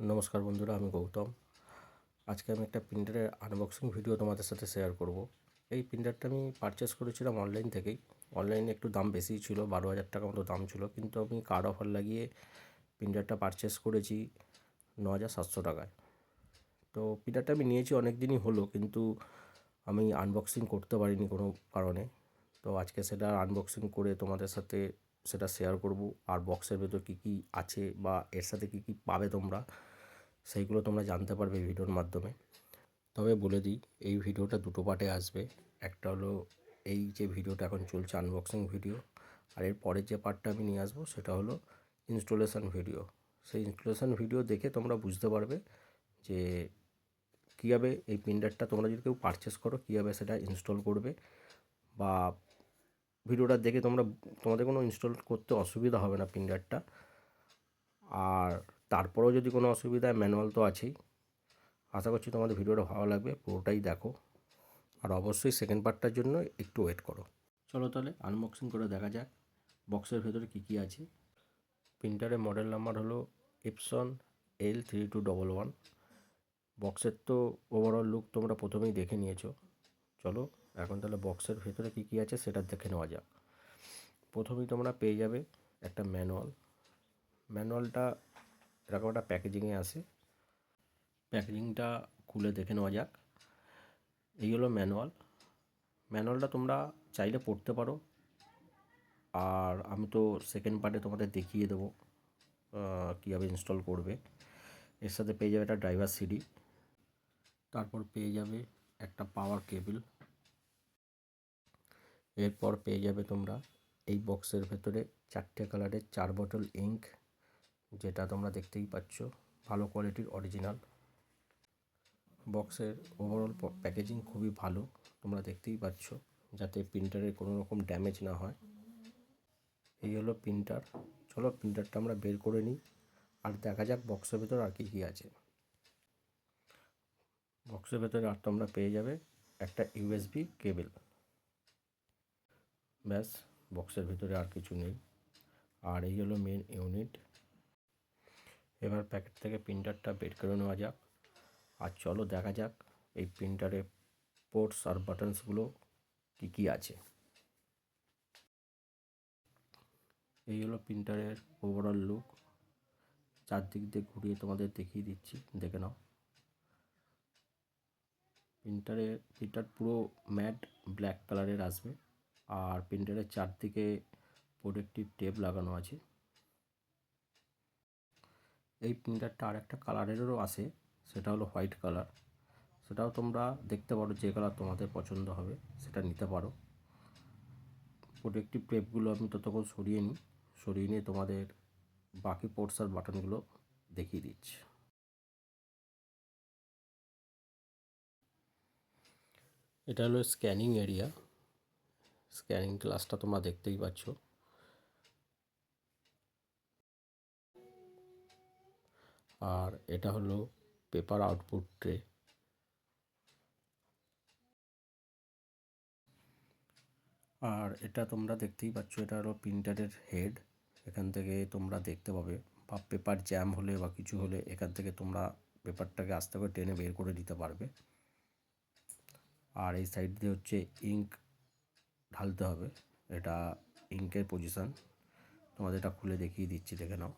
নমস্কার বন্ধুরা, আমি গৌতম। আজকে আমি একটা প্রিন্টারের আনবক্সিং ভিডিও তোমাদের সাথে শেয়ার করব। এই প্রিন্টারটা আমি পারচেস করেছিলাম অনলাইন থেকেই। অনলাইনে একটু দাম বেশিই ছিল, 12,000 টাকা মতো দাম ছিল, কিন্তু আমি কার্ড অফার লাগিয়ে প্রিন্টারটা পারচেস করেছি 9,700 টাকায়। তো প্রিন্টারটা আমি নিয়েছি অনেক দিনই হলো, কিন্তু আমি আনবক্সিং করতে পারিনি কোনো কারণে। তো আজকে সেটা আনবক্সিং করে তোমাদের সাথে সেটা শেয়ার করব। আর বক্সের ভেতর কী কী আছে বা এর সাথে কী কী পাবে তোমরা, সেইগুলো তোমরা জানতে পারবে ভিডিওর মাধ্যমে। তবে বলে দিই, এই ভিডিওটা দুটো পার্টে আসবে। একটা হলো এই যে ভিডিওটা এখন চলছে আনবক্সিং ভিডিও, আর এর পরের যে পার্টটা আমি নিয়ে আসবো সেটা হলো ইনস্টলেশন ভিডিও। সেই ইনস্টলেশন ভিডিও দেখে তোমরা বুঝতে পারবে যে কীভাবে এই প্রিন্টারটা তোমরা যদি কেউ পারচেস করো কীভাবে সেটা ইনস্টল করবে, বা ভিডিওটা দেখে তোমাদের কোনো ইনস্টল করতে অসুবিধা হবে না প্রিন্টারটা। আর তারপরেও যদি কোনো অসুবিধা, ম্যানুয়াল তো আছেই। আশা করছি তোমাদের ভিডিওটা ভালো লাগবে, পুরোটাই দেখো। আর অবশ্যই সেকেন্ড পার্টটার জন্য একটু ওয়েট করো। চলো তাহলে আনবক্সিং করে দেখা যাক বক্সের ভেতরে কী কী আছে। প্রিন্টারের মডেল নাম্বার হলো এপসন L3211। বক্সের তো ওভারঅল লুক তোমরা প্রথমেই দেখে নিয়েছো। চলো এখন তাহলে বক্সের ভেতরে কী কী আছে সেটা দেখে নেওয়া যাক। প্রথমেই তোমরা পেয়ে যাবে একটা ম্যানুয়ালটা এরকম একটা প্যাকেজিংয়ে আসে। প্যাকেজিংটা খুলে দেখে নেওয়া যাক। এই হলো ম্যানুয়ালটা তোমরা চাইলে পড়তে পারো, আর আমি তো সেকেন্ড পার্টে তোমাদের দেখিয়ে দেবো কীভাবে ইনস্টল করবে। এর সাথে পেয়ে যাবে একটা ড্রাইভার সিডি, তারপর পেয়ে যাবে একটা পাওয়ার কেবল। এরপর পেয়ে যাবে তোমরা এই বক্সের ভেতরে 4টে কালারের 4 বোতল ইঙ্ক, যেটা তোমরা দেখতেই পাচ্ছ, ভালো কোয়ালিটির অরিজিনাল। বক্সের ওভারঅল প্যাকেজিং খুবই ভালো, তোমরা দেখতেই পাচ্ছ, যাতে প্রিন্টারের কোনো রকম ড্যামেজ না হয়। এই হলো প্রিন্টার। চলো প্রিন্টারটা আমরা বের করে নিই আর দেখা যাক বক্সের ভেতর আর কী কী আছে। বক্সের ভেতরে আর তোমরা পেয়ে যাবে একটা ইউএসবি কেবল। ব্যাস, বক্সের ভিতরে আর কিছু নেই। আর এই হলো মেন ইউনিট। এবার প্যাকেট থেকে প্রিন্টারটা বের করে নেওয়া যাক, আর চলো দেখা যাক এই প্রিন্টারের পোর্টস আর বাটনসগুলো কী কী আছে। এই হলো প্রিন্টারের ওভারঅল লুক। চারদিক দিয়ে ঘুরিয়ে তোমাদের দেখিয়ে দিচ্ছি, দেখে নাও। প্রিন্টার পুরো ম্যাট ব্ল্যাক কালারের আসবে, আর প্রিন্টারের চারদিকে প্রোটেক্টিভ টেপ লাগানো আছে। এই প্রিন্টারটা আর একটা কালারেরও আসে, সেটা হলো হোয়াইট কালার। সেটাও তোমরা দেখতে পারো, যে কালার তোমাদের পছন্দ হবে সেটা নিতে পারো। প্রোটেক্টিভ টেপগুলো আমি ততক্ষণ সরিয়ে নিয়ে তোমাদের বাকি পোর্টস আর বাটনগুলো দেখিয়ে দিচ্ছি। এটা হলো স্ক্যানিং এরিয়া। স্ক্যানিং গ্লাসটা তোমরা দেখতেই পাচ্ছ। আর এটা হলো পেপার আউটপুট ট্রে। আর এটা তোমরা দেখতেই পাচ্ছ, এটা হলো প্রিন্টারের হেড। এখান থেকে তোমরা দেখতে পাবে, বা পেপার জ্যাম হলে বা কিছু হলে এখান থেকে তোমরা পেপারটাকে আস্তে করে টেনে বের করে দিতে পারবে। আর এই সাইড দিয়ে হচ্ছে ইঙ্ক ঢালতে হবে, এটা ইঙ্কের পজিশান। তোমাদের এটা খুলে দেখিয়ে দিচ্ছি, দেখে নাও।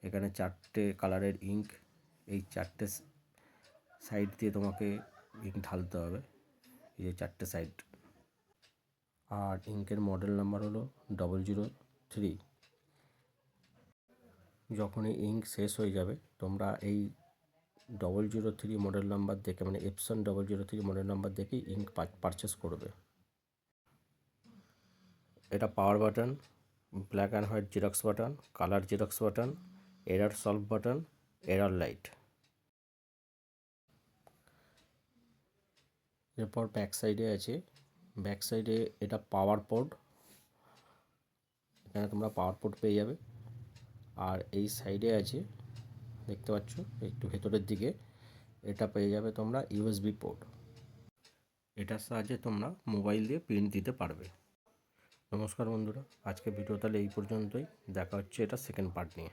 এখানে 4টে কালারের ইঙ্ক, এই 4টে সাইড দিয়ে তোমাকে ইঙ্ক ঢালতে হবে, এই যে 4টে সাইড। আর ইঙ্কের মডেল নাম্বার হলো 003। যখনই ইঙ্ক শেষ হয়ে যাবে তোমরা এই 003 মডেল নাম্বার দেখে, মানে এপসন 003 মডেল নাম্বার দেখেই ইঙ্ক পারচেস করবে। এটা power button, black and white xerox button, colour xerox button, error solve button, error light. এরপর ব্যাক সাইডে আছে, ব্যাক সাইডে এটা পাওয়ার পোর্ট, এখানে তোমরা পাওয়ার পোর্ট পেয়ে যাবে। আর এই সাইডে আছে, দেখতে পাচ্ছ একটু ভেতরের দিকে, এটা পেয়ে যাবে তোমরা ইউএসবি পোর্ট। এটার সাহায্যে তোমরা মোবাইল দিয়ে প্রিন্ট দিতে পারবে। নমস্কার বন্ধুরা, আজকে ভিডিও তাহলে এই পর্যন্তই। দেখা হচ্ছে এটা সেকেন্ড পার্ট নিয়ে।